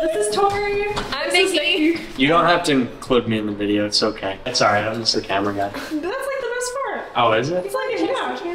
This is Tori. I'm Nikki. You don't have to include me in the video, it's okay. It's alright, I'm just the camera guy. That's like the best part. Oh, is it? It's like, yeah.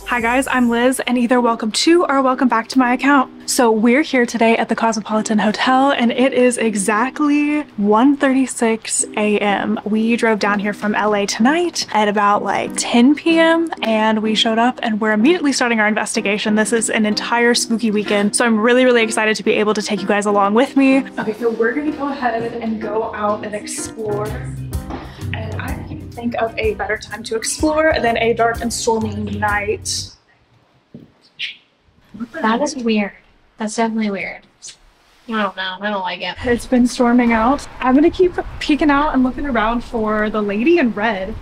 Hi guys, I'm Liz, and either welcome to or welcome back to my account. So we're here today at the Cosmopolitan Hotel, and it is exactly 1:36 a.m. We drove down here from LA tonight at about like 10 p.m. and we showed up and we're immediately starting our investigation. This is an entire spooky weekend, so I'm really excited to be able to take you guys along with me. Okay, so we're gonna go ahead and go out and explore. And I can't think of a better time to explore than a dark and stormy night. That is weird. That's definitely weird. I don't know. I don't like it. It's been storming out. I'm gonna keep peeking out and looking around for the lady in red.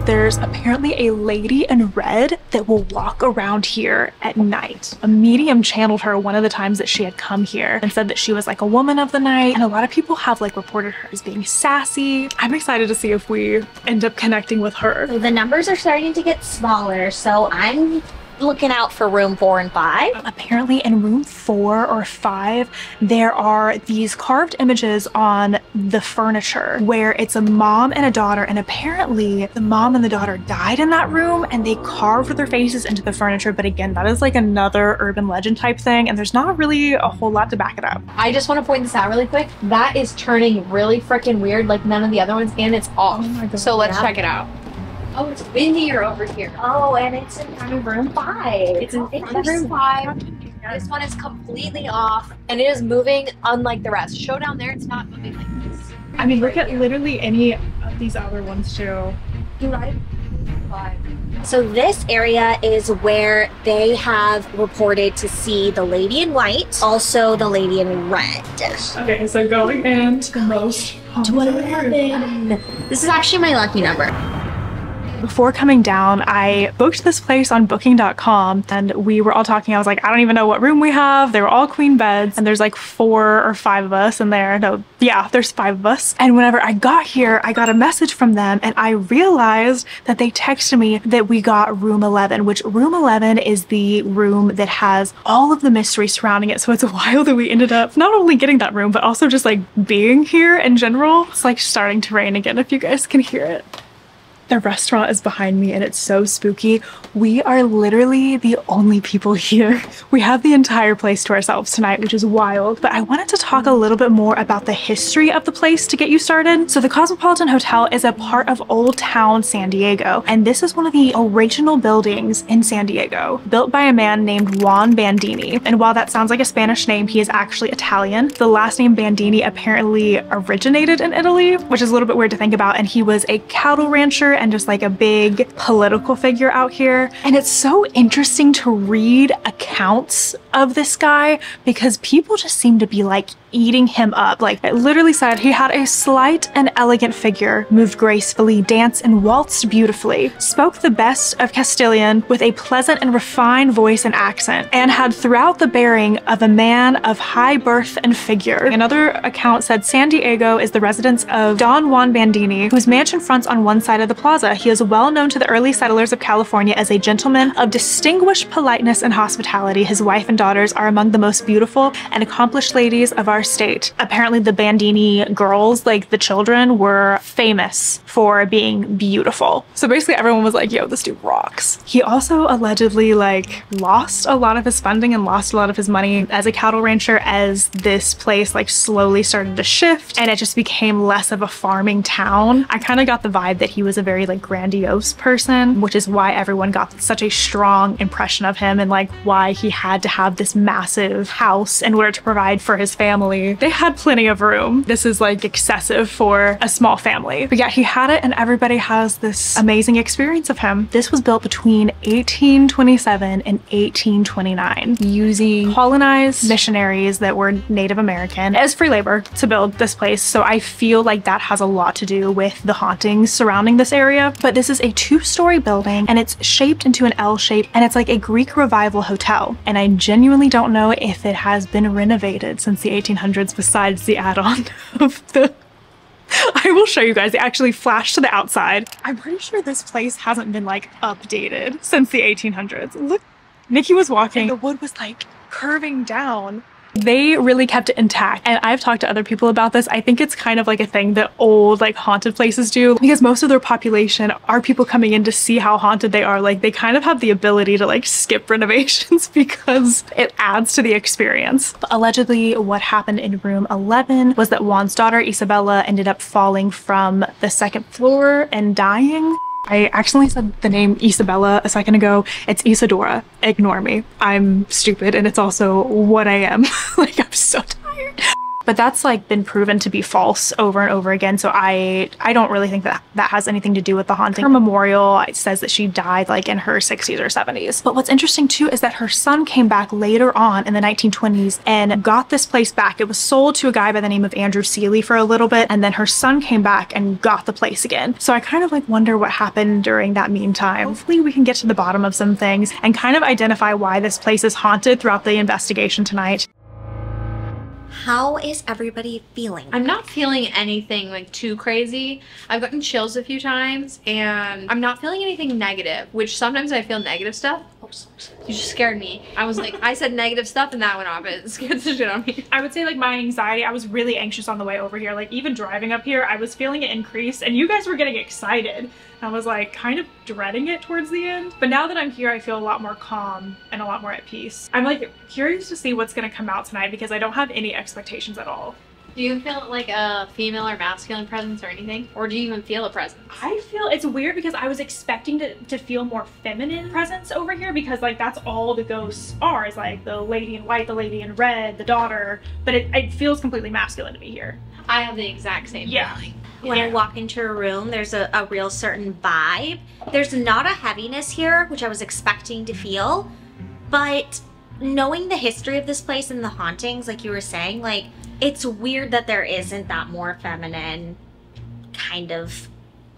There's apparently a lady in red that will walk around here at night. A medium channeled her one of the times that she had come here and said that she was like a woman of the night, and a lot of people have like reported her as being sassy. I'm excited to see if we end up connecting with her. So the numbers are starting to get smaller, so I'm looking out for room 4 and 5. Apparently in room 4 or 5, there are these carved images on the furniture where it's a mom and a daughter, and apparently the mom and the daughter died in that room and they carved their faces into the furniture. But again, that is like another urban legend type thing, and there's not really a whole lot to back it up. I just want to point this out really quick. That is turning really freaking weird, like none of the other ones, and it's off. Oh my God. So let's check it out. Oh, it's windier over here. Oh, and it's in front of room 5. It's in front of room 5. This one is completely off, and it is moving unlike the rest. Show down there, it's not moving like this. I mean, look at literally any of these other ones too. You right? 5. So this area is where they have reported to see the lady in white, also the lady in red. Okay, so going into the most 11. This is actually my lucky number. Before coming down, I booked this place on booking.com, and we were all talking. I was like, I don't even know what room we have. They were all queen beds, and there's like 4 or 5 of us in there. No, yeah, there's 5 of us. And whenever I got here, I got a message from them, and I realized that they texted me that we got room 11, which room 11 is the room that has all of the mystery surrounding it. So it's wild that we ended up not only getting that room, but also just like being here in general. It's like starting to rain again, if you guys can hear it. The restaurant is behind me and it's so spooky. We are literally the only people here. We have the entire place to ourselves tonight, which is wild. But I wanted to talk a little bit more about the history of the place to get you started. So the Cosmopolitan Hotel is a part of Old Town San Diego, and this is one of the original buildings in San Diego, built by a man named Juan Bandini. And while that sounds like a Spanish name, he is actually Italian. The last name Bandini apparently originated in Italy, which is a little bit weird to think about, and he was a cattle rancher and just like a big political figure out here. And it's so interesting to read accounts of this guy because people just seem to be like eating him up. Like it literally said he had a slight and elegant figure, moved gracefully, danced and waltzed beautifully, spoke the best of Castilian with a pleasant and refined voice and accent, and had throughout the bearing of a man of high birth and figure. Another account said San Diego is the residence of Don Juan Bandini, whose mansion fronts on one side of the plaza. He is well known to the early settlers of California as a gentleman of distinguished politeness and hospitality. His wife and daughters are among the most beautiful and accomplished ladies of our state. Apparently the Bandini girls, like the children, were famous for being beautiful. So basically everyone was like, yo, this dude rocks. He also allegedly like lost a lot of his funding and lost a lot of his money as a cattle rancher as this place like slowly started to shift and it just became less of a farming town. I kind of got the vibe that he was a very like grandiose person, which is why everyone got such a strong impression of him and like why he had to have this massive house in order to provide for his family. They had plenty of room. This is like excessive for a small family. But yeah, he had it and everybody has this amazing experience of him. This was built between 1827 and 1829 using colonized missionaries that were Native American as free labor to build this place. So I feel like that has a lot to do with the hauntings surrounding this area. But this is a 2-story building and it's shaped into an L shape and it's like a Greek revival hotel. And I genuinely don't know if it has been renovated since the 1800s besides the add-on of the I will show you guys. They actually flashed to the outside. I'm pretty sure this place hasn't been like updated since the 1800s. Look, Nikki was walking. The wood was like curving down. They really kept it intact, and I've talked to other people about this. I think it's kind of like a thing that old like haunted places do, because most of their population are people coming in to see how haunted they are. Like they kind of have the ability to like skip renovations because it adds to the experience. But allegedly what happened in room 11 was that Juan's daughter Isabella ended up falling from the second floor and dying. I accidentally said the name Isabella a second ago. It's Isadora. Ignore me. I'm stupid, and it's also what I am. Like, I'm so tired. But that's like been proven to be false over and over again. So I don't really think that that has anything to do with the haunting. Her memorial, it says that she died like in her 60s or 70s. But what's interesting too is that her son came back later on in the 1920s and got this place back. It was sold to a guy by the name of Andrew Seeley for a little bit, and then her son came back and got the place again. So I kind of like wonder what happened during that meantime. Hopefully we can get to the bottom of some things and kind of identify why this place is haunted throughout the investigation tonight. How is everybody feeling? I'm not feeling anything like too crazy. I've gotten chills a few times, and I'm not feeling anything negative, which sometimes I feel negative stuff. Oh, you just scared me. I was like, I said negative stuff and that went off. It scared the shit out of me. I would say like my anxiety, I was really anxious on the way over here. Like even driving up here, I was feeling it increase, and you guys were getting excited. I was like kind of dreading it towards the end. But now that I'm here, I feel a lot more calm and a lot more at peace. I'm like curious to see what's gonna come out tonight because I don't have any expectations at all. Do you feel like a female or masculine presence or anything? Or do you even feel a presence? I feel it's weird because I was expecting to feel more feminine presence over here because like that's all the ghosts are, is like the lady in white, the lady in red, the daughter, but it feels completely masculine to me here. I have the exact same feeling. When I walk into a room, there's a real certain vibe. There's not a heaviness here, which I was expecting to feel, but knowing the history of this place and the hauntings, like you were saying, like it's weird that there isn't that more feminine kind of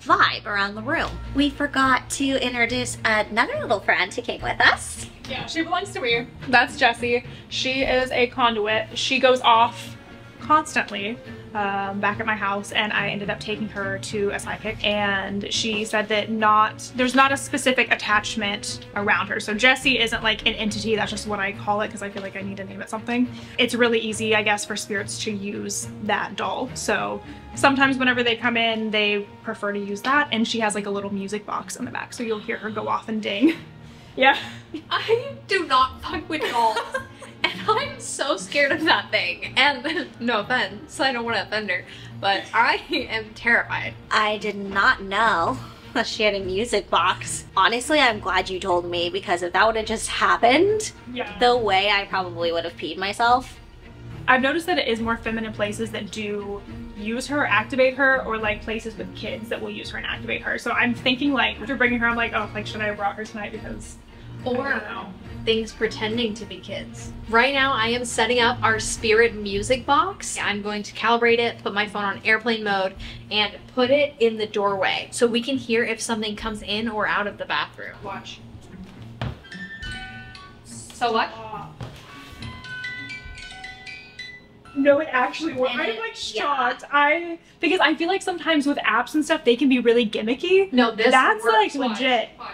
vibe around the room. We forgot to introduce another little friend who came with us. Yeah, she belongs to me. That's Jessie. She is a conduit. She goes off constantly back at my house, and I ended up taking her to a psychic, and she said that there's not a specific attachment around her. So Jessie isn't like an entity, that's just what I call it because I feel like I need to name it something. It's really easy, I guess, for spirits to use that doll. So sometimes whenever they come in, they prefer to use that, and she has like a little music box in the back, so you'll hear her go off and ding. Yeah. I do not fuck with dolls. And I'm so scared of that thing. And no offense, I don't want to offend her, but I am terrified. I did not know that she had a music box. Honestly, I'm glad you told me, because if that would have just happened, the way I probably would have peed myself. I've noticed that it is more feminine places that do use her, activate her, or like places with kids that will use her and activate her. So I'm thinking like, after bringing her, I'm like, oh, like should I have brought her tonight because or things pretending to be kids. Right now I am setting up our spirit music box. I'm going to calibrate it, put my phone on airplane mode, and put it in the doorway so we can hear if something comes in or out of the bathroom. Watch. So what? No, it actually worked. I'm like shocked. Because I feel like sometimes with apps and stuff, they can be really gimmicky. No, that's like works. legit. Watch.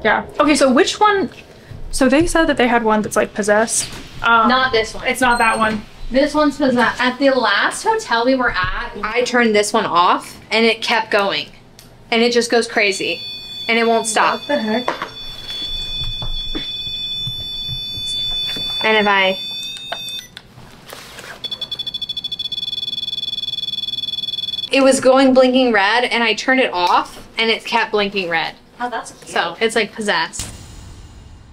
Yeah. Okay, so which one? So they said that they had one that's like possessed. Not this one. It's not that one. This one's possessed. At the last hotel we were at, I turned this one off and it kept going. And it just goes crazy. And it won't stop. What the heck? And if I... It was going blinking red and I turned it off and it kept blinking red. Oh, that's cute. So it's like possessed.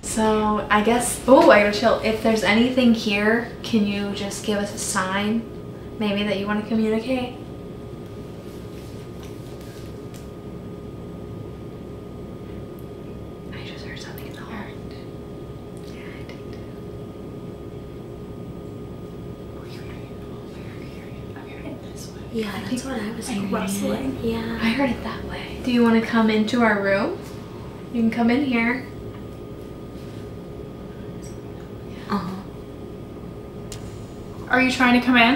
So I guess, oh, I gotta chill. If there's anything here, can you just give us a sign? Maybe that you want to communicate? I just heard something in the hall. Yeah, I did. I'm hearing it this way. Yeah, that's what I was hearing. Rustling. Yeah. I heard it that way. Do you want to come into our room? You can come in here. Uh-huh. Are you trying to come in?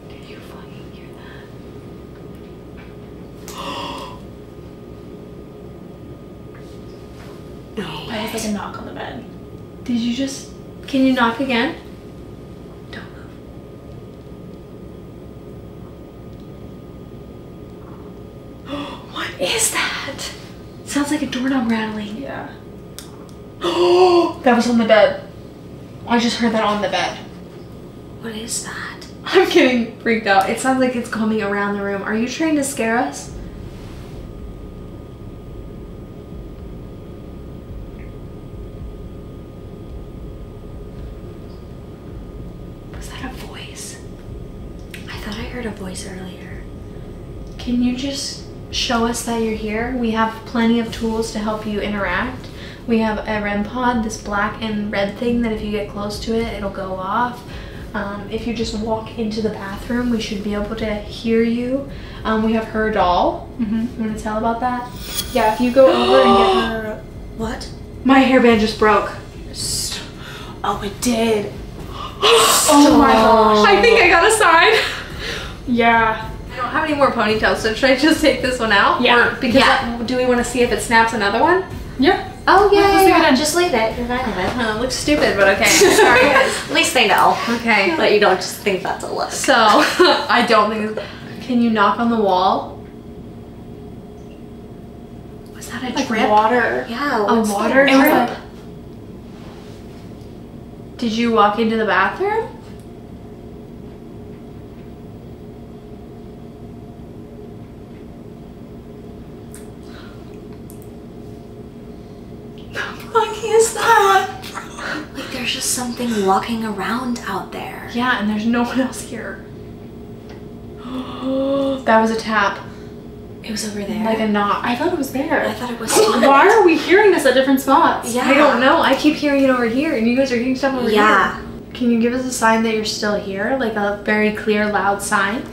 Did you fucking hear that? I have like a knock on the bed. Did you just... Can you knock again? Don't move. What is that? Sounds like a doorknob rattling. Yeah. That was on the bed. I just heard that on the bed. What is that? I'm getting freaked out. It sounds like it's coming around the room. Are you trying to scare us? Was that a voice? I thought I heard a voice earlier. Can you just show us that you're here? We have plenty of tools to help you interact. We have a REM pod, this black and red thing that if you get close to it, it'll go off. If you just walk into the bathroom, we should be able to hear you. We have her doll. You want to tell about that? Yeah, if you go over and get her... What? My hairband just broke. Oh, it did. Oh my gosh. I think I got a sign. Yeah. I don't have any more ponytails, so should I just take this one out? Yeah. Or because do we want to see if it snaps another one? Yeah. Oh yeah, Just yeah, leave it yeah. in. Just leave it. You're fine with it. Looks stupid, but okay. Sorry guys. At least they know. Okay. But you don't just think that's a look. So, I don't think... Can you knock on the wall? Was that a Like drip? water. Yeah. A what's water that? It was drip? like... Did you walk into the bathroom? What is that? Like there's just something walking around out there. Yeah, and there's no one else here. That was a tap. It was over there. Like a knock. I thought it was there. I thought it was. Why are we hearing this at different spots? Yeah. I don't know. I keep hearing it over here, and you guys are hearing stuff over Yeah. here. Can you give us a sign that you're still here? Like a very clear, loud sign?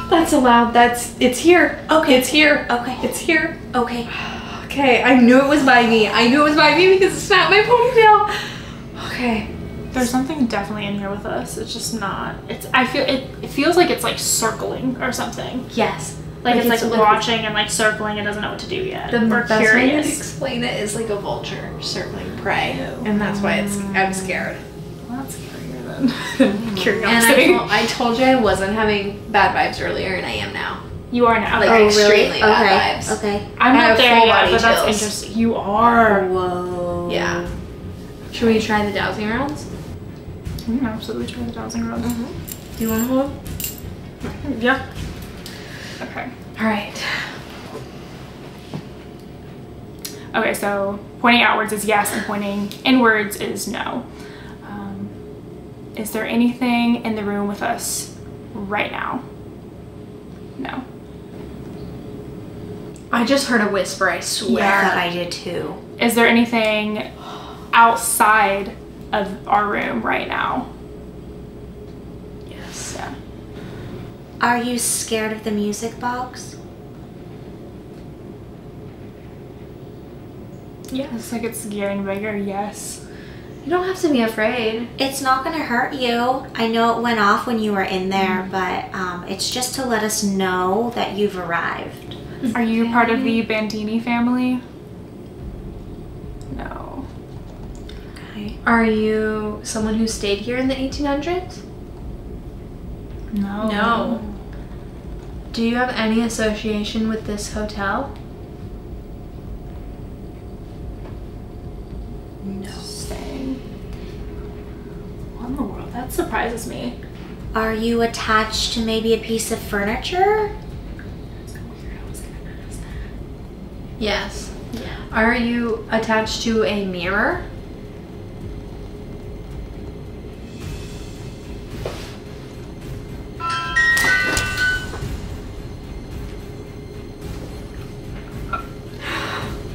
That's allowed. It's here. Okay. It's here. Okay. It's here. Okay. Okay, I knew it was by me. I knew it was by me because it snapped my ponytail. Okay. There's something definitely in here with us. It's just not. I feel it feels like it's like circling or something. Yes. Like it's like like- watching and like circling and doesn't know what to do yet. The We're best way to curious. explain it is like a vulture circling prey, and that's why I'm scared. Well, that's scarier than curiosity. And I told you I wasn't having bad vibes earlier, and I am now. You are now. Like, Like, extremely bad vibes. Okay. I'm I not have there full yet, body but that's chills. interesting. You are. Whoa. Yeah. Should we try the dowsing rounds? We can absolutely try the dowsing rod. Do you want to hold? Yeah. Okay. All right. Okay, so pointing outwards is yes and pointing inwards is no. Is there anything in the room with us right now? No. I just heard a whisper, I I swear. thought I did too. Is there anything outside of our room right now? Yes. Yeah. Are you scared of the music box? Yes. Like it's getting bigger, yes. You don't have to be afraid. It's not gonna hurt you. I know it went off when you were in there, but it's just to let us know that you've arrived. Are you part of the Bandini family? No. Okay. Are you someone who stayed here in the 1800s? No. No. Do you have any association with this hotel? No. Interesting. What in the world? That surprises me. Are you attached to maybe a piece of furniture? Yes. Are you attached to a mirror?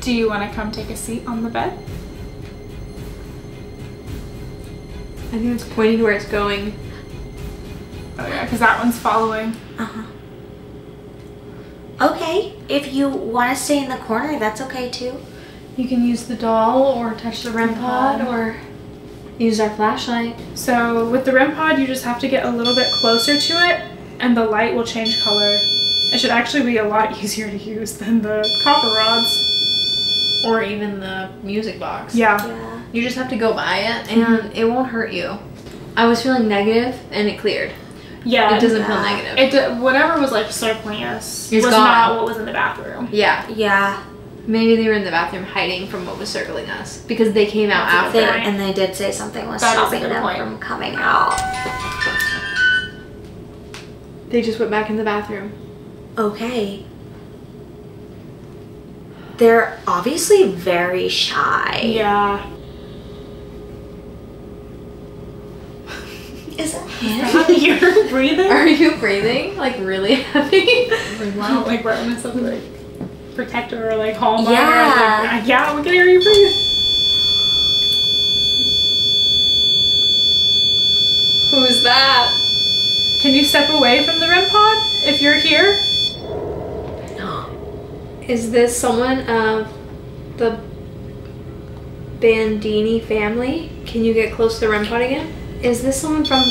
Do you want to come take a seat on the bed? I think it's pointing to where it's going. Oh yeah, because that one's following. Uh-huh. Okay. if you want to stay in the corner, that's okay too. You can use the doll or touch the REM pod or use our flashlight. So with the REM pod, you just have to get a little bit closer to it and the light will change color. It should actually be a lot easier to use than the copper rods. Or even the music box. Yeah. You just have to go by it and it won't hurt you. I was feeling negative and it cleared. Yeah. It doesn't feel negative. Whatever was like circling us It's was gone. not what was in the bathroom. Yeah. Yeah. Maybe they were in the bathroom hiding from what was circling us because they came out after. And they did say something was That is a stopping good them point. from coming out. They just went back in the bathroom. Okay. They're obviously very shy. Yeah. Is that him? You're breathing? Are you breathing? Like really heavy? Wow, like we're in something like protector or like Hallmark. Yeah. Like, yeah, we can hear you breathe. Who's that? Can you step away from the REM pod if you're here? Is this someone of the Bandini family? Can you get close to the REM pod again? Is this someone from...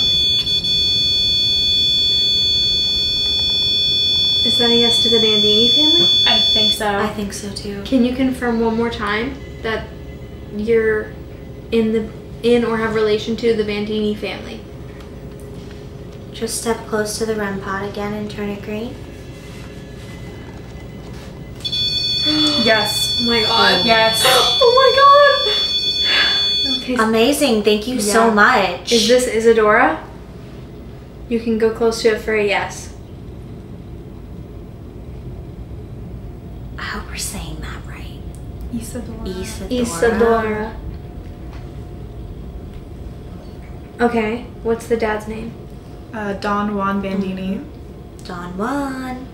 Is that a yes to the Bandini family? I think so. I think so too. Can you confirm one more time that you're in or have relation to the Bandini family? Just step close to the REM pod again and turn it green. Yes. Oh my god. Yes. Oh my god. Okay. Amazing. Thank you so Yeah. much. Is this Isadora? You can go close to it for a yes. I hope we're saying that right. Isadora. Isadora. Okay. What's the dad's name? Don Juan Bandini. Don Juan.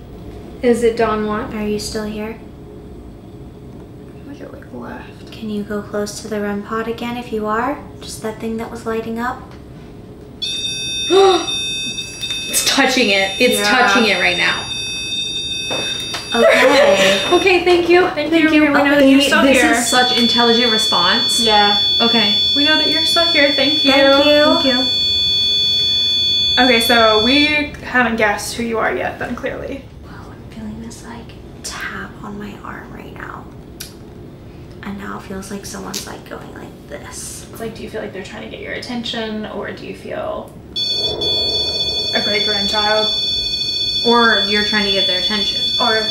Is it Don Juan? Are you still here? I feel like it left. Can you go close to the REM pod again if you are? Just that thing that was lighting up? It's touching it. It's touching it right now. Okay. Okay, thank you. Thank you. We know that you're still This here. is such intelligent response. Yeah. Okay. We know that you're still here. Thank you. Thank you. Thank you. Okay, so we haven't guessed who you are yet, then clearly. Wow, I'm feeling this like tap on my arm right now. And now it feels like someone's like going like this. It's like, do you feel like they're trying to get your attention, or do you feel a great grandchild? Or you're trying to get their attention. Or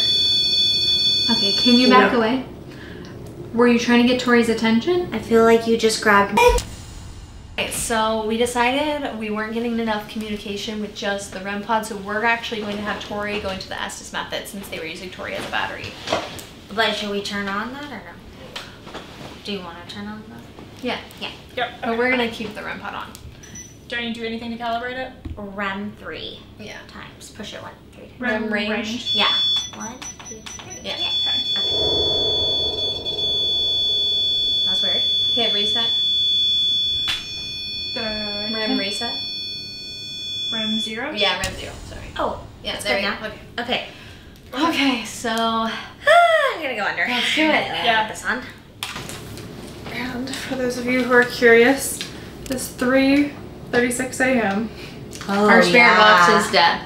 Okay, can you back away? Were you trying to get Tori's attention? I feel like you just grabbed me. Okay, so we decided we weren't getting enough communication with just the REM pod, so we're actually going to have Tori go into the Estes method since they were using Tori as a battery. But should we turn on that or no? Do you want to turn on that? Yeah. Yeah. yep. But we're gonna keep the REM pod on. Do I need to do anything to calibrate it? REM 3 Yeah. times. Push it 1, 3. REM range. Yeah. 1, 2, 3. Yeah. That's weird. Hit reset. The REM reset. REM 0? Yeah, REM 0. Sorry. Oh, Yeah, it's there good you now. go. Okay. Okay. Okay, so I'm gonna go under. Let's do it. Yeah. Put this on. And for those of you who are curious, it's 3:36 a.m. Oh, Our spirit box is dead.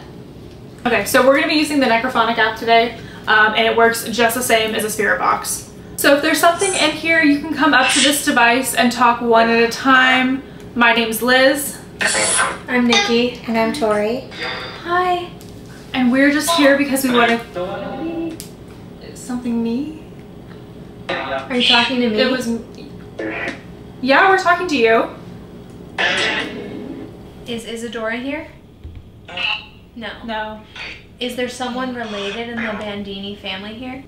Okay, so we're gonna be using the Necrophonic app today, and it works just the same as a spirit box. So if there's something in here, you can come up to this device and talk one at a time. My name's Liz. I'm Nikki. And I'm Tori. Hi. And we're just here because we want to... Something me? Are you talking to me? It was... Yeah, we're talking to you. is Isadora here? No. No. Is there someone related in the Bandini family here?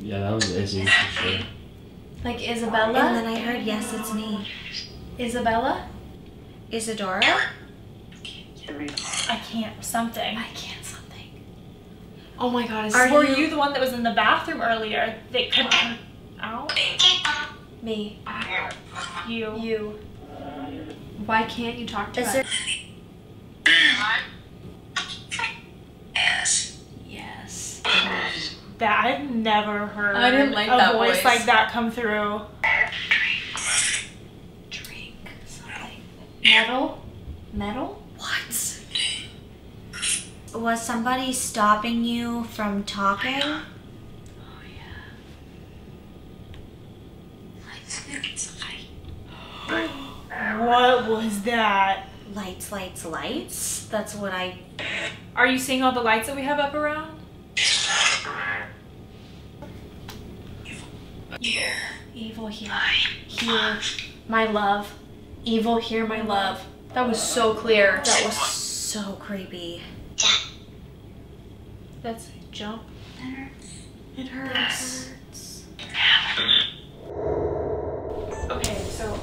Yeah, that was Izzy for sure. Like And Isabella? then I heard, yes, it's me. Isabella? Isadora? I can't. Something. I can't something. Oh my god, is Were you the one that was in the bathroom earlier that couldn't come out? me? You. You. Why can't you talk to Is us? there... Yes. that. I've never heard I didn't like a that voice like that come through. Drink something. Metal? Metal? What? Was somebody stopping you from talking? Oh yeah. What was that? Lights, lights, lights? That's what I... Are you seeing all the lights that we have up around? Evil here. Here, my love. Evil here, my love. That was so clear. That was so creepy. That's a jump. It hurts. Okay, so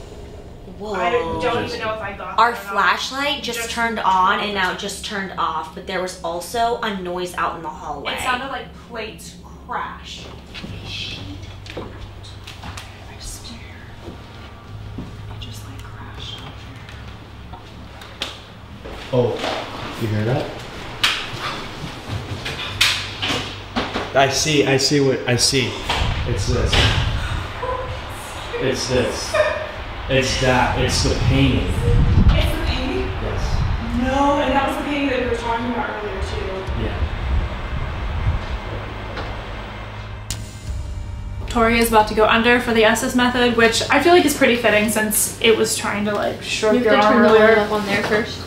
Whoa. I don't even know if I got Our that or not. flashlight just turned on and now it just turned off, but there was also a noise out in the hallway. It sounded like plates crash. Oh, you hear that? I see what I see. It's this. It's this. It's that. It's the painting. It's the painting? Yes. No, and that was the painting that we were talking about earlier too. Yeah. Tori is about to go under for the SS method, which I feel like is pretty fitting since it was trying to like shrug You your have to arm turn the earlier. light up on there first.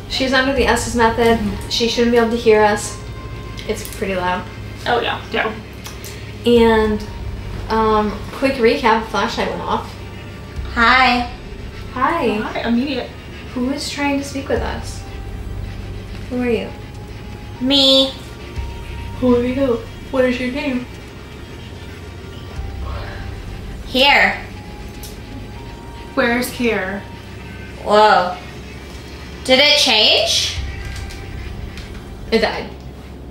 She's under the Estes method. She shouldn't be able to hear us. It's pretty loud. Oh yeah, yeah. And quick recap, the flashlight went off. Hi. Hi. Hi, immediate. Who is trying to speak with us? Who are you? Me. Who are you? What is your name? Here. Where's Kier? Whoa. Did it change? It died.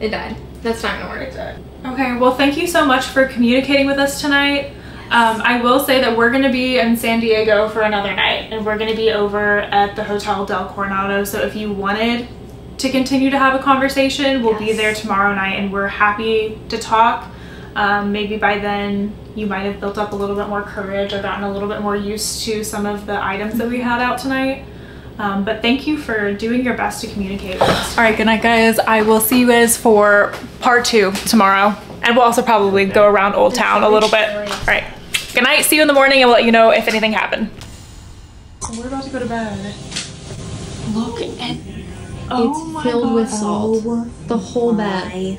It died. That's not gonna work. Okay, well thank you so much for communicating with us tonight. I will say that we're gonna be in San Diego for another night and we're gonna be over at the Hotel Del Coronado. So if you wanted to continue to have a conversation, we'll be there tomorrow night and we're happy to talk. Maybe by then you might have built up a little bit more courage or gotten a little bit more used to some of the items that we had out tonight. But thank you for doing your best to communicate with us. All right, good night guys. I will see you guys for part 2 tomorrow. And we'll also probably go around Old Town a little bit. All right, good night. See you in the morning and we'll let you know if anything happened. So we're about to go to bed. Look at, It's filled with salt. The whole bed.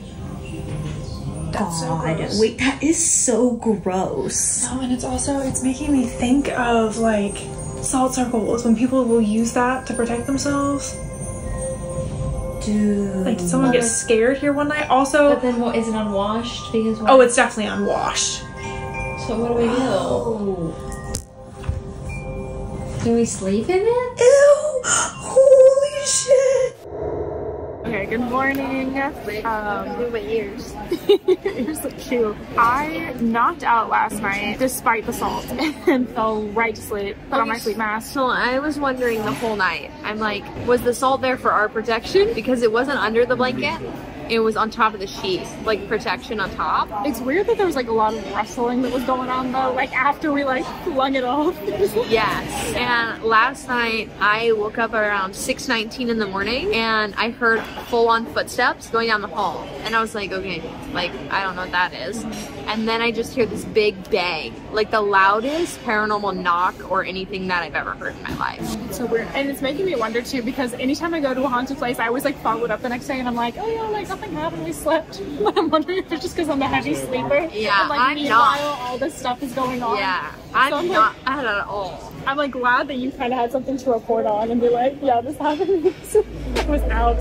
That's so gross. Wait, that is so gross. No, and it's making me think of like salt circles when people will use that to protect themselves. Dude. Like, did someone get scared here one night? Also, But then what, is it unwashed? Because what? oh, it's definitely unwashed. So what do we do? Oh. Do we sleep in it? Ew! Holy shit! Okay, good morning. Look at my ears. You're so cute. I knocked out last night despite the salt and fell right to sleep. Put on my sleep mask. So I was wondering the whole night, I'm like, was the salt there for our protection? Because it wasn't under the blanket, it was on top of the sheet, like protection on top. It's weird that there was like a lot of rustling that was going on though, like after we like flung it off. Yes, and last night I woke up around 6:19 in the morning and I heard full-on footsteps going down the hall. And I was like, okay, like, I don't know what that is. And then I just hear this big bang, like the loudest paranormal knock or anything that I've ever heard in my life. It's so weird. And it's making me wonder too, because anytime I go to a haunted place, I always like follow it up the next day and I'm like, oh yeah, like nothing happened, we slept. But I'm wondering if it's just because I'm a heavy sleeper. Yeah, and, like, I'm meanwhile, not. all this stuff is going on. Yeah, So I'm like, not at all. I'm like glad that you kind of had something to report on and be like, yeah, this happened. It was out.